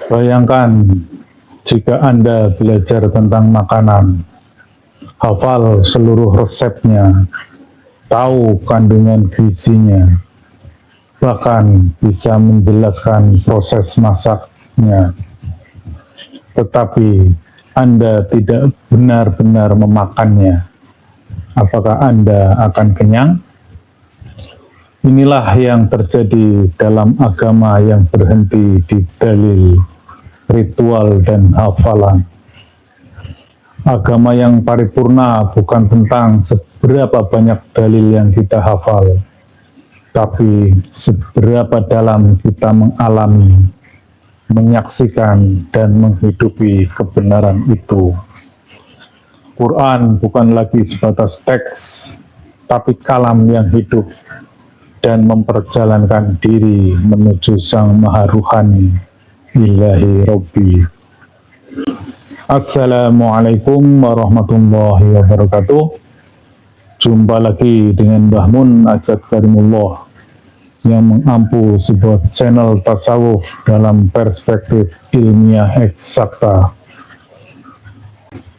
Bayangkan jika Anda belajar tentang makanan, hafal seluruh resepnya, tahu kandungan gizinya, bahkan bisa menjelaskan proses masaknya, tetapi Anda tidak benar-benar memakannya. Apakah Anda akan kenyang? Inilah yang terjadi dalam agama yang berhenti di dalil, ritual, dan hafalan. Agama yang paripurna bukan tentang seberapa banyak dalil yang kita hafal, tapi seberapa dalam kita mengalami, menyaksikan, dan menghidupi kebenaran itu. Quran bukan lagi sebatas teks, tapi kalam yang hidup dan memperjalankan diri menuju Sang Maha Ruhani, Ilahi Robbi. Assalamualaikum warahmatullahi wabarakatuh. Jumpa lagi dengan Mbah Mun Ajat Karimullah yang mengampu sebuah channel tasawuf dalam perspektif ilmiah eksakta.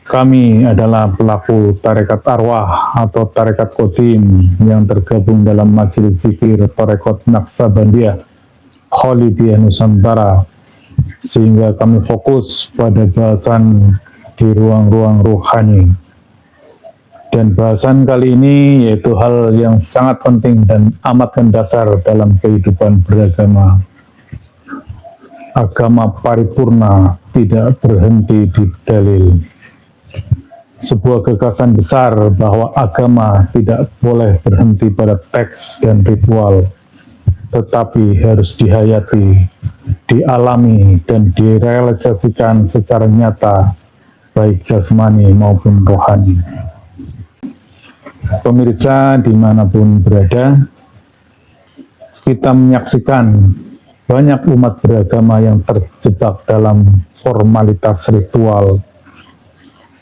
Kami adalah pelaku tarekat arwah atau tarekat Qadim yang tergabung dalam majelis zikir tarekat Naqsabandiyah Khalidiyah Nusantara, sehingga kami fokus pada bahasan di ruang-ruang ruhani. Dan bahasan kali ini yaitu hal yang sangat penting dan amat mendasar dalam kehidupan beragama. Agama paripurna tidak berhenti di dalil. Sebuah gagasan besar bahwa agama tidak boleh berhenti pada teks dan ritual, tetapi harus dihayati, dialami, dan direalisasikan secara nyata, baik jasmani maupun rohani. Pemirsa dimanapun berada, kita menyaksikan banyak umat beragama yang terjebak dalam formalitas ritual,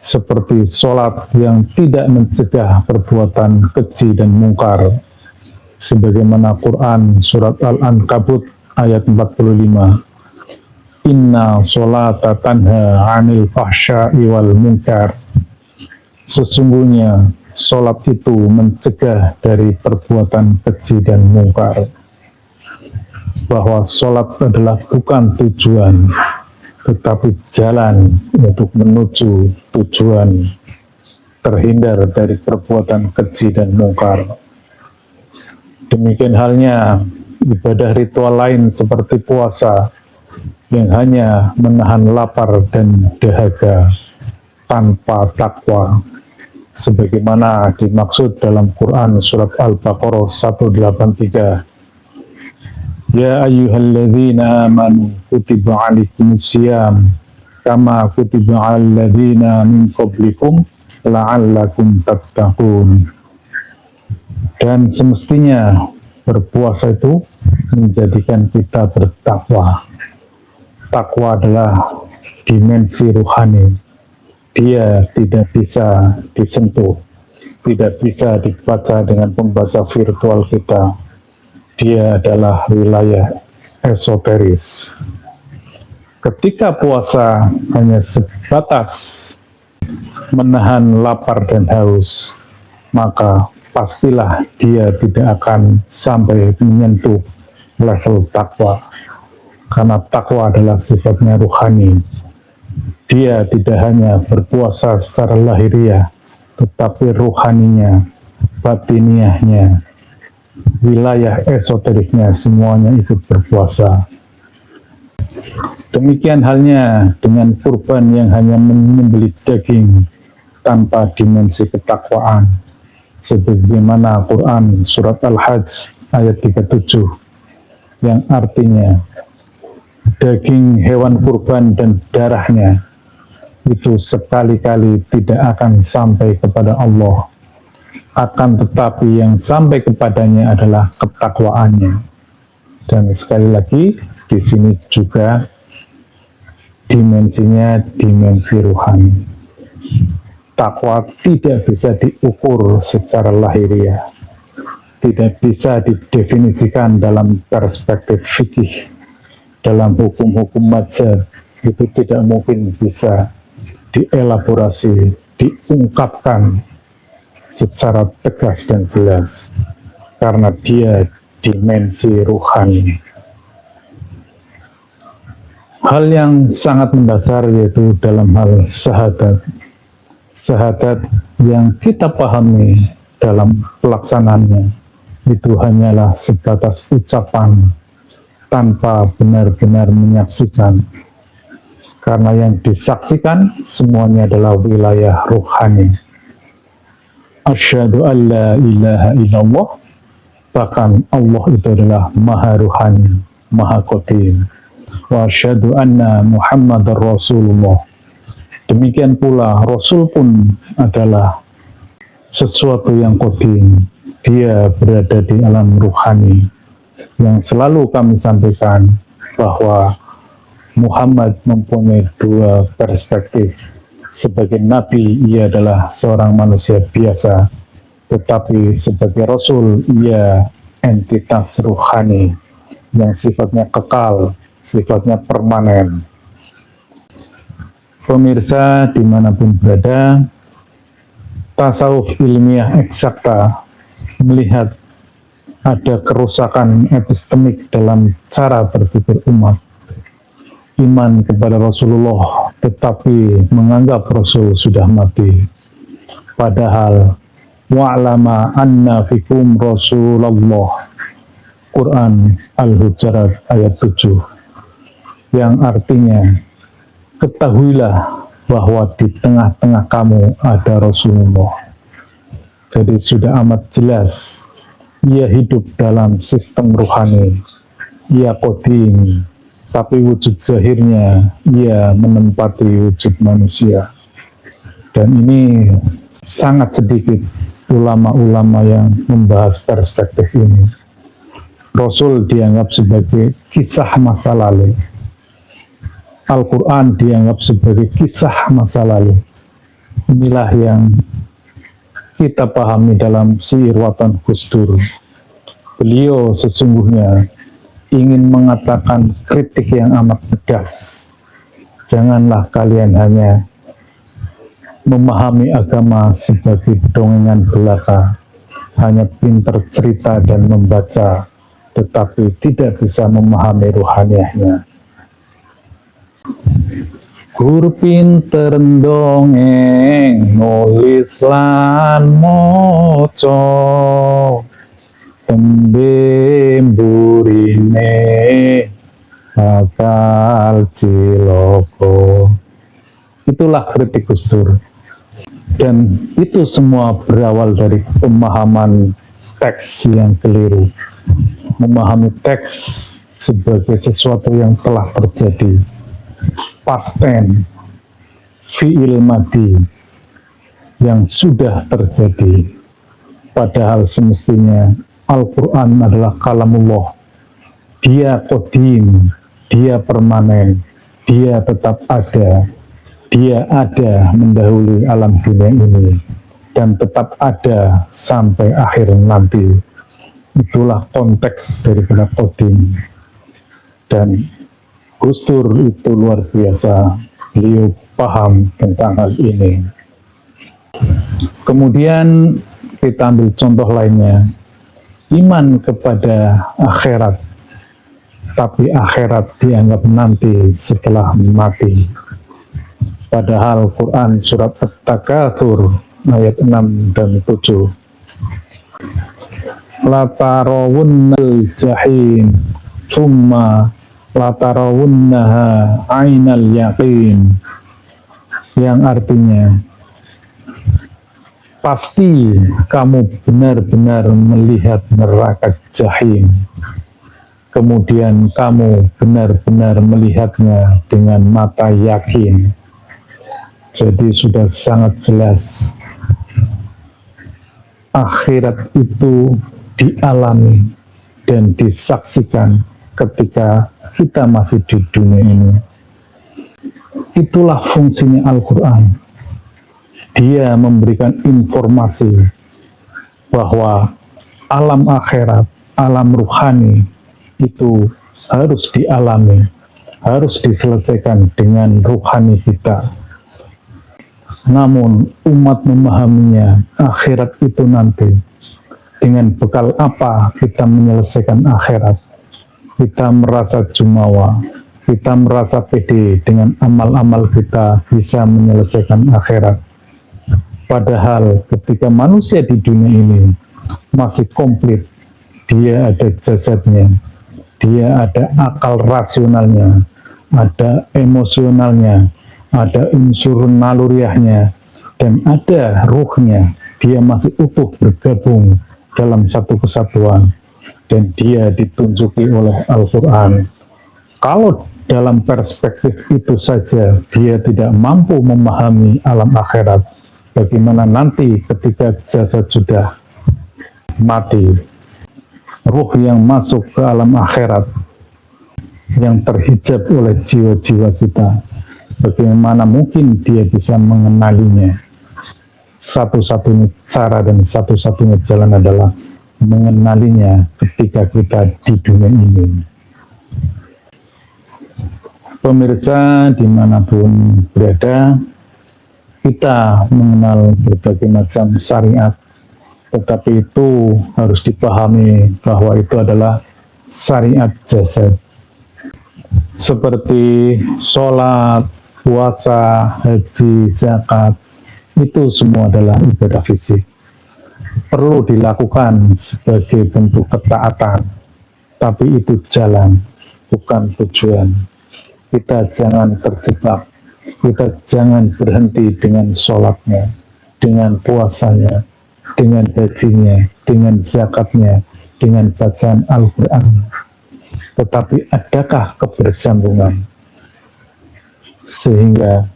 seperti sholat yang tidak mencegah perbuatan keji dan mungkar, sebagaimana Quran Surat Al-Ankabut ayat 45, Inna sholata tanha anil fahsya'i wal munkar. Sesungguhnya sholat itu mencegah dari perbuatan keji dan mungkar. Bahwa sholat adalah bukan tujuan, tetapi jalan untuk menuju tujuan, terhindar dari perbuatan keji dan mungkar. Demikian halnya ibadah ritual lain seperti puasa yang hanya menahan lapar dan dahaga tanpa takwa, sebagaimana dimaksud dalam Quran Surat Al-Baqarah 183. Ya ayyuhalladzina amanu kutiba alaikumusiyam kama kutiba alal ladzina min qablikum la'allakum tattaqun. Dan semestinya berpuasa itu menjadikan kita bertakwa. Takwa adalah dimensi ruhani. Dia tidak bisa disentuh, tidak bisa dibaca dengan pembaca virtual kita. Dia adalah wilayah esoteris. Ketika puasa hanya sebatas menahan lapar dan haus, maka pastilah dia tidak akan sampai menyentuh level takwa. Karena takwa adalah sifatnya ruhani. Dia tidak hanya berpuasa secara lahiriah, tetapi ruhaninya, batiniahnya, wilayah esoteriknya semuanya ikut berpuasa. Demikian halnya dengan kurban yang hanya menyembelih daging tanpa dimensi ketakwaan, sebagaimana Quran Surat Al-Hajj ayat 37, yang artinya daging hewan kurban dan darahnya itu sekali-kali tidak akan sampai kepada Allah. Akan tetapi yang sampai kepadanya adalah ketakwaannya. Dan sekali lagi, di sini juga dimensinya dimensi ruhani. Takwa tidak bisa diukur secara lahiriah, tidak bisa didefinisikan dalam perspektif fikih, dalam hukum-hukum mazhab itu tidak mungkin bisa dielaborasi, diungkapkan secara tegas dan jelas karena dia dimensi ruhani. Hal yang sangat mendasar yaitu dalam hal syahadat. Syahadat yang kita pahami dalam pelaksanaannya itu hanyalah sebatas ucapan tanpa benar-benar menyaksikan. Karena yang disaksikan semuanya adalah wilayah ruhani. Asyhadu an la ilaha illallah, bahkan Allah itu adalah maha ruhani, maha qadim. Wa asyhadu anna Muhammadar Rasulullah. Demikian pula Rasul pun adalah sesuatu yang qadim. Dia berada di alam ruhani. Yang selalu kami sampaikan bahwa Muhammad mempunyai dua perspektif. Sebagai nabi, ia adalah seorang manusia biasa, tetapi sebagai rasul, ia entitas ruhani yang sifatnya kekal, sifatnya permanen. Pemirsa dimanapun berada, tasawuf ilmiah eksakta melihat ada kerusakan epistemik dalam cara berpikir umat. Iman kepada Rasulullah tetapi menganggap Rasul sudah mati. Padahal wa'lama anna fikum Rasulullah, Quran Al-Hujurat ayat 7, yang artinya ketahuilah bahwa di tengah-tengah kamu ada Rasulullah. Jadi sudah amat jelas ia hidup dalam sistem ruhani, ia qadim, tapi wujud zahirnya ia menempati wujud manusia. Dan ini sangat sedikit ulama-ulama yang membahas perspektif ini. Rasul dianggap sebagai kisah masa lalu. Al-Quran dianggap sebagai kisah masa lalu. Inilah yang kita pahami dalam Syair Watan Gus Dur. Beliau sesungguhnya ingin mengatakan kritik yang amat pedas. Janganlah kalian hanya memahami agama sebagai dongengan belaka, hanya pintar cerita dan membaca, tetapi tidak bisa memahami ruhaniahnya. Gur pinter dongeng, nulis lan moco, tembe burine bakal ciloko. Itulah kritik Gus Dur. Dan itu semua berawal dari pemahaman teks yang keliru. Memahami teks sebagai sesuatu yang telah terjadi. Past tense, fi'il madi yang sudah terjadi. Padahal semestinya Al-Quran adalah kalamullah. Dia qadim, dia permanen, dia tetap ada. Dia ada mendahului alam dunia ini dan tetap ada sampai akhir nanti. Itulah konteks daripada qadim. Dan Gus Dur itu luar biasa, beliau paham tentang hal ini. Kemudian kita ambil contoh lainnya, iman kepada akhirat, tapi akhirat dianggap nanti setelah mati. Padahal Quran surat At-Takatsur ayat 6 dan 7. La tarawunnal jahim, summa latarawunnaha ainal yaqin, yang artinya pasti kamu benar-benar melihat neraka jahim, kemudian kamu benar-benar melihatnya dengan mata yakin. Jadi sudah sangat jelas akhirat itu dialami dan disaksikan ketika kita masih di dunia ini. Itulah fungsinya Al-Quran. Dia memberikan informasi bahwa alam akhirat, alam ruhani itu harus dialami, harus diselesaikan dengan ruhani kita. Namun umat memahaminya akhirat itu nanti. Dengan bekal apa kita menyelesaikan akhirat? Kita merasa jumawa, kita merasa pede dengan amal-amal kita bisa menyelesaikan akhirat. Padahal ketika manusia di dunia ini masih komplit, dia ada jasadnya, dia ada akal rasionalnya, ada emosionalnya, ada unsur naluriahnya, dan ada ruhnya. Dia masih utuh bergabung dalam satu kesatuan, dan dia ditunjuki oleh Al-Quran. Kalau dalam perspektif itu saja dia tidak mampu memahami alam akhirat, bagaimana nanti ketika jasad sudah mati, ruh yang masuk ke alam akhirat, yang terhijab oleh jiwa-jiwa kita, bagaimana mungkin dia bisa mengenalinya? Satu-satunya cara dan satu-satunya jalan adalah mengenalinya ketika kita di dunia ini. Pemirsa dimanapun berada, kita mengenal berbagai macam syariat, tetapi itu harus dipahami bahwa itu adalah syariat jasad. Seperti sholat, puasa, haji, zakat, itu semua adalah ibadah fisik. Perlu dilakukan sebagai bentuk ketaatan, tapi itu jalan, bukan tujuan. Kita jangan terjebak, kita jangan berhenti dengan sholatnya, dengan puasanya, dengan hajinya, dengan zakatnya, dengan bacaan Al-Quran. Tetapi adakah kebersambungan sehingga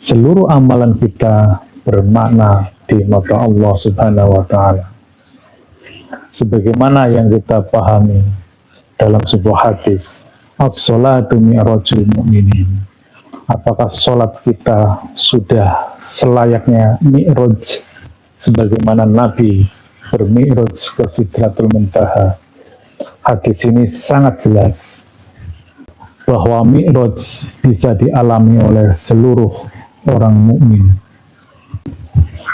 seluruh amalan kita bermakna di mata Allah Subhanahu wa Ta'ala? Sebagaimana yang kita pahami dalam sebuah hadis, as-salatu mi'rajul mu'minin. Apakah sholat kita sudah selayaknya mi'raj sebagaimana Nabi bermi'raj ke Sidratul Muntaha? Hadis ini sangat jelas bahwa mi'raj bisa dialami oleh seluruh orang mukmin.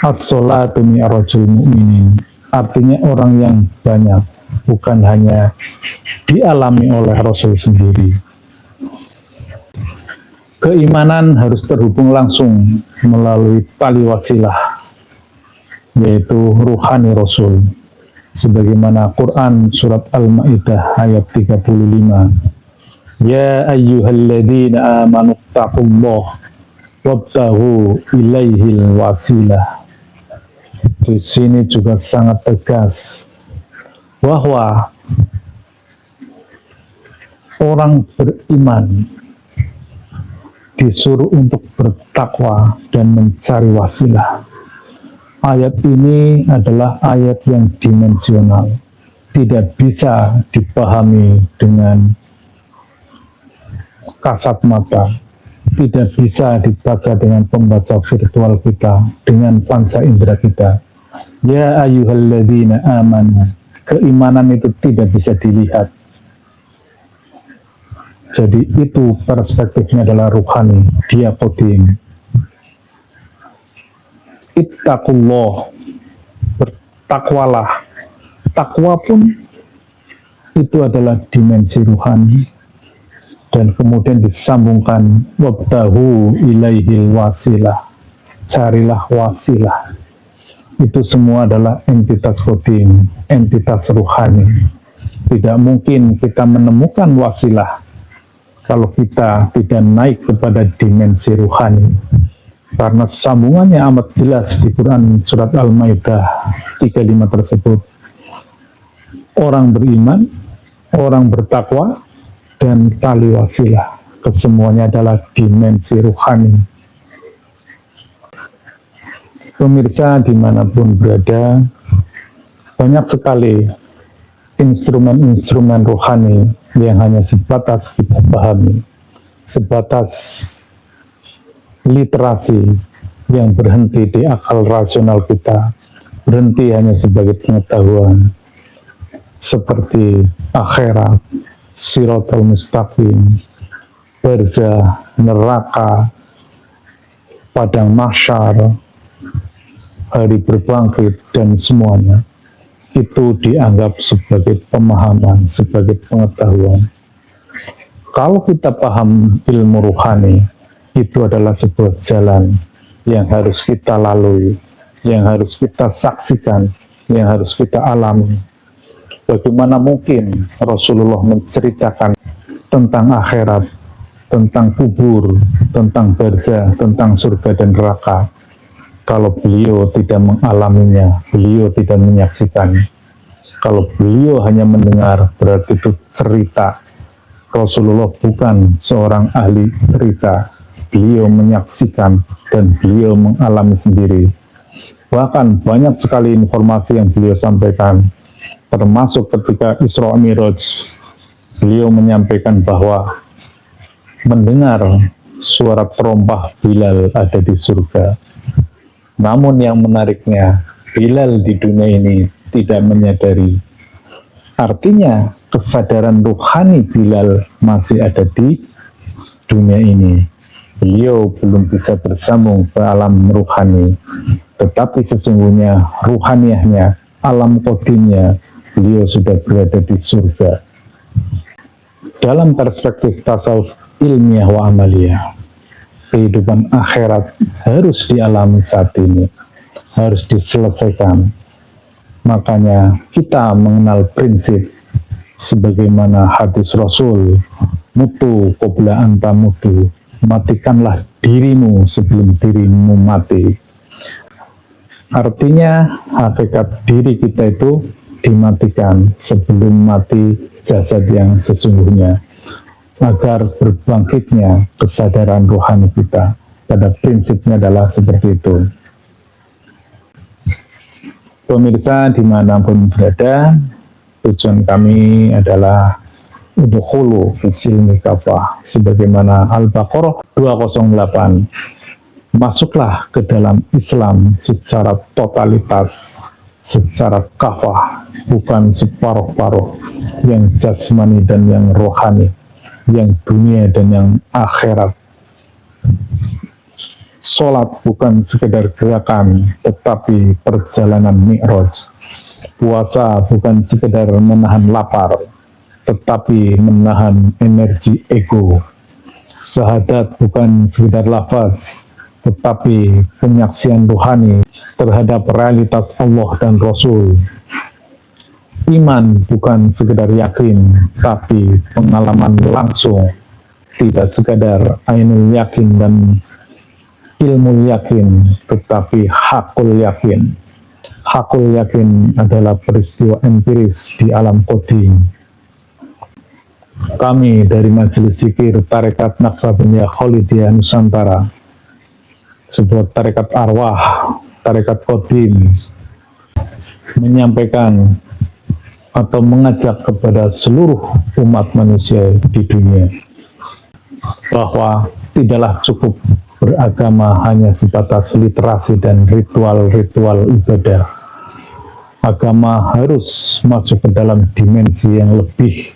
As-salatu mi'rajul mu'minin, artinya orang yang banyak, bukan hanya dialami oleh Rasul sendiri. Keimanan harus terhubung langsung melalui tali wasilah, yaitu ruhani Rasul. Sebagaimana Quran surat Al-Ma'idah ayat 35. Ya ayyuhalladzina amanu taqullah wabtaghu ilaihil wasilah. Di sini juga sangat tegas bahwa orang beriman disuruh untuk bertakwa dan mencari wasilah. Ayat ini adalah ayat yang dimensional, tidak bisa dipahami dengan kasat mata, tidak bisa dibaca dengan pembaca virtual kita, dengan panca indera kita. Ya ayyuhalladzina amanu, keimanan itu tidak bisa dilihat. Jadi itu perspektifnya adalah ruhani, diakodim. Ittaqullah, bertakwalah. Takwa pun itu adalah dimensi ruhani. Dan kemudian disambungkan wabtahu ilaihil wasilah, carilah wasilah. Itu semua adalah entitas kodim, entitas ruhani. Tidak mungkin kita menemukan wasilah kalau kita tidak naik kepada dimensi ruhani. Karena sambungannya amat jelas di Quran surat Al-Ma'idah 35 tersebut. Orang beriman, orang bertakwa, dan tali wasilah. Kesemuanya adalah dimensi ruhani. Pemirsa dimanapun berada, banyak sekali instrumen-instrumen ruhani yang hanya sebatas kita pahami, sebatas literasi yang berhenti di akal rasional kita, berhenti hanya sebagai pengetahuan, seperti akhirat, Siratal Mustaqim, barzah, neraka, padang mahsyar, hari berbangkit, dan semuanya itu dianggap sebagai pemahaman, sebagai pengetahuan. Kalau kita paham ilmu ruhani, itu adalah sebuah jalan yang harus kita lalui, yang harus kita saksikan, yang harus kita alami. Bagaimana mungkin Rasulullah menceritakan tentang akhirat, tentang kubur, tentang barzah, tentang surga dan neraka, kalau beliau tidak mengalaminya, beliau tidak menyaksikan. Kalau beliau hanya mendengar, berarti itu cerita. Rasulullah bukan seorang ahli cerita, beliau menyaksikan dan beliau mengalami sendiri. Bahkan banyak sekali informasi yang beliau sampaikan, termasuk ketika Isra Mi'raj, beliau menyampaikan bahwa mendengar suara terompah Bilal ada di surga. Namun yang menariknya, Bilal di dunia ini tidak menyadari. Artinya, kesadaran ruhani Bilal masih ada di dunia ini. Beliau belum bisa bersambung ke alam ruhani, tetapi sesungguhnya ruhaniyahnya, alam kodimnya, beliau sudah berada di surga. Dalam perspektif tasawuf ilmiah wa amaliyah, kehidupan akhirat harus dialami saat ini, harus diselesaikan. Makanya kita mengenal prinsip sebagaimana hadis Rasul, mutu qabla anta mutu, matikanlah dirimu sebelum dirimu mati. Artinya hakikat diri kita itu dimatikan sebelum mati jasad yang sesungguhnya, agar berbangkitnya kesadaran rohani kita. Pada prinsipnya adalah seperti itu. Pemirsa dimanapun berada, tujuan kami adalah udkhulu fisilmi kafah, sebagaimana Al-Baqarah 208. Masuklah ke dalam Islam secara totalitas, secara kafah, bukan separuh-paruh, yang jasmani dan yang rohani, yang dunia dan yang akhirat. Sholat bukan sekedar gerakan, tetapi perjalanan mi'raj. Puasa bukan sekedar menahan lapar, tetapi menahan energi ego. Syahadat bukan sekedar lafaz, tetapi penyaksian rohani terhadap realitas Allah dan Rasul. Iman bukan sekedar yakin, tapi pengalaman langsung. Tidak sekadar ainul yakin dan ilmu yakin, tetapi hakul yakin. Hakul yakin adalah peristiwa empiris di alam qadim. Kami dari Majelis Zikir Tarekat Naqsabandiyah Kholidiyah Nusantara, sebuah tarekat arwah, tarekat qadim, menyampaikan atau mengajak kepada seluruh umat manusia di dunia bahwa tidaklah cukup beragama hanya sebatas literasi dan ritual-ritual ibadah. Agama harus masuk ke dalam dimensi yang lebih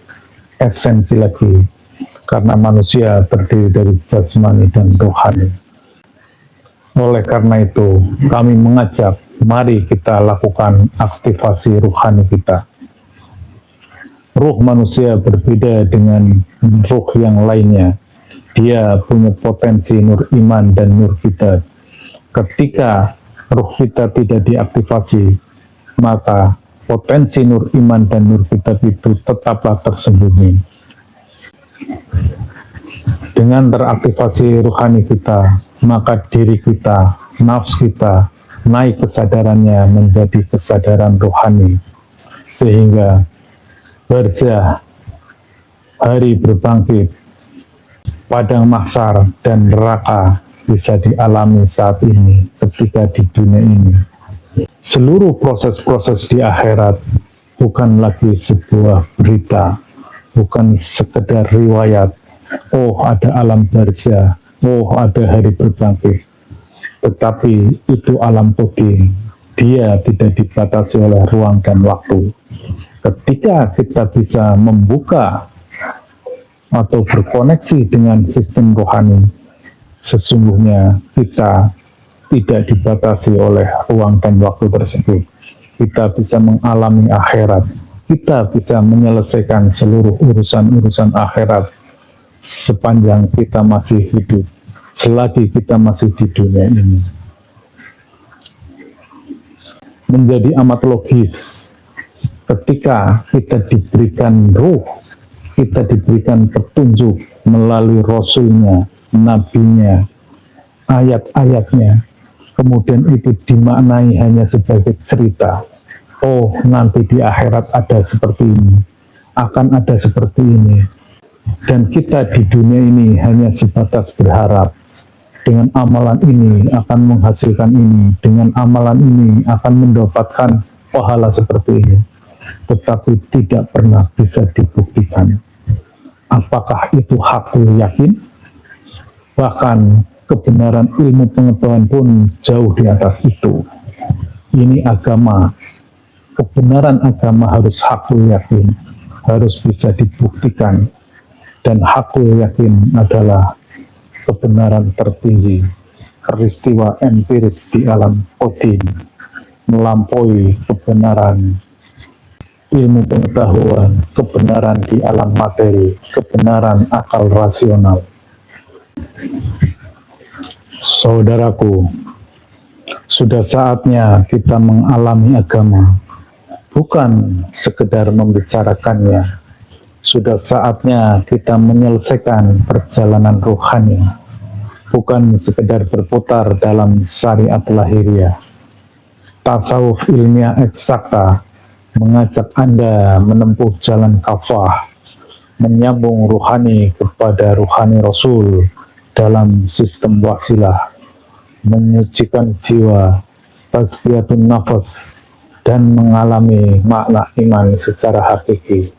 esensi lagi, karena manusia terdiri dari jasmani dan rohani. Oleh karena itu, kami mengajak, mari kita lakukan aktivasi ruhani kita. Ruh manusia berbeda dengan ruh yang lainnya. Dia punya potensi nur iman dan nur kita. Ketika ruh kita tidak diaktifasi, maka potensi nur iman dan nur kita itu tetaplah tersembunyi. Dengan teraktivasi ruhani kita, maka diri kita, nafs kita, naik kesadarannya menjadi kesadaran rohani, sehingga barzah, hari berbangkit, padang mahsyar dan neraka bisa dialami saat ini ketika di dunia ini. Seluruh proses-proses di akhirat bukan lagi sebuah berita, bukan sekedar riwayat, oh ada alam barzah, oh ada hari berbangkit, tetapi itu alam qadim. Dia tidak dibatasi oleh ruang dan waktu. Ketika kita bisa membuka atau berkoneksi dengan sistem rohani, sesungguhnya kita tidak dibatasi oleh ruang dan waktu tersebut. Kita bisa mengalami akhirat, kita bisa menyelesaikan seluruh urusan-urusan akhirat sepanjang kita masih hidup, selagi kita masih di dunia ini. Menjadi amat logis ketika kita diberikan ruh, kita diberikan petunjuk melalui Rasulnya, Nabinya, ayat-ayatnya, kemudian itu dimaknai hanya sebagai cerita. Oh, nanti di akhirat ada seperti ini, akan ada seperti ini. Dan kita di dunia ini hanya sebatas berharap, dengan amalan ini akan menghasilkan ini, dengan amalan ini akan mendapatkan pahala seperti ini. Tetapi tidak pernah bisa dibuktikan. Apakah itu hakul yakin? Bahkan kebenaran ilmu pengetahuan pun jauh di atas itu. Ini agama. Kebenaran agama harus hakul yakin, harus bisa dibuktikan. Dan hakul yakin adalah kebenaran tertinggi, peristiwa empiris di alam qadim, melampaui kebenaran ilmu pengetahuan, kebenaran di alam materi, kebenaran akal rasional. Saudaraku, sudah saatnya kita mengalami agama, bukan sekedar membicarakannya. Sudah saatnya kita menyelesaikan perjalanan rohani, bukan sekedar berputar dalam syariat lahiriah. Tasawuf ilmiah eksakta mengajak Anda menempuh jalan kafah, menyambung rohani kepada rohani Rasul dalam sistem wasilah, menyucikan jiwa, tasfiyatun nafas, dan mengalami makna iman secara hakiki.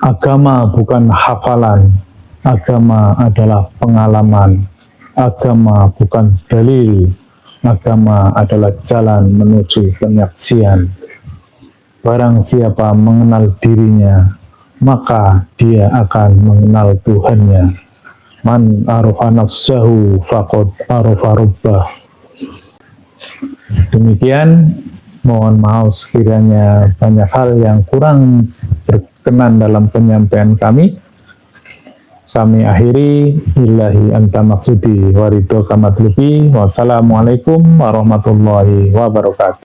Agama bukan hafalan, agama adalah pengalaman, agama bukan dalil, agama adalah jalan menuju penyaksian. Barang siapa mengenal dirinya, maka dia akan mengenal Tuhannya. Man arafa nafsahu faqad arafa rabbah. Demikian, mohon maaf sekiranya banyak hal yang kurang berkenan dalam penyampaian kami. Kami akhiri, ilahi anta maksudi waridho kamatlubi. Wassalamualaikum warahmatullahi wabarakatuh.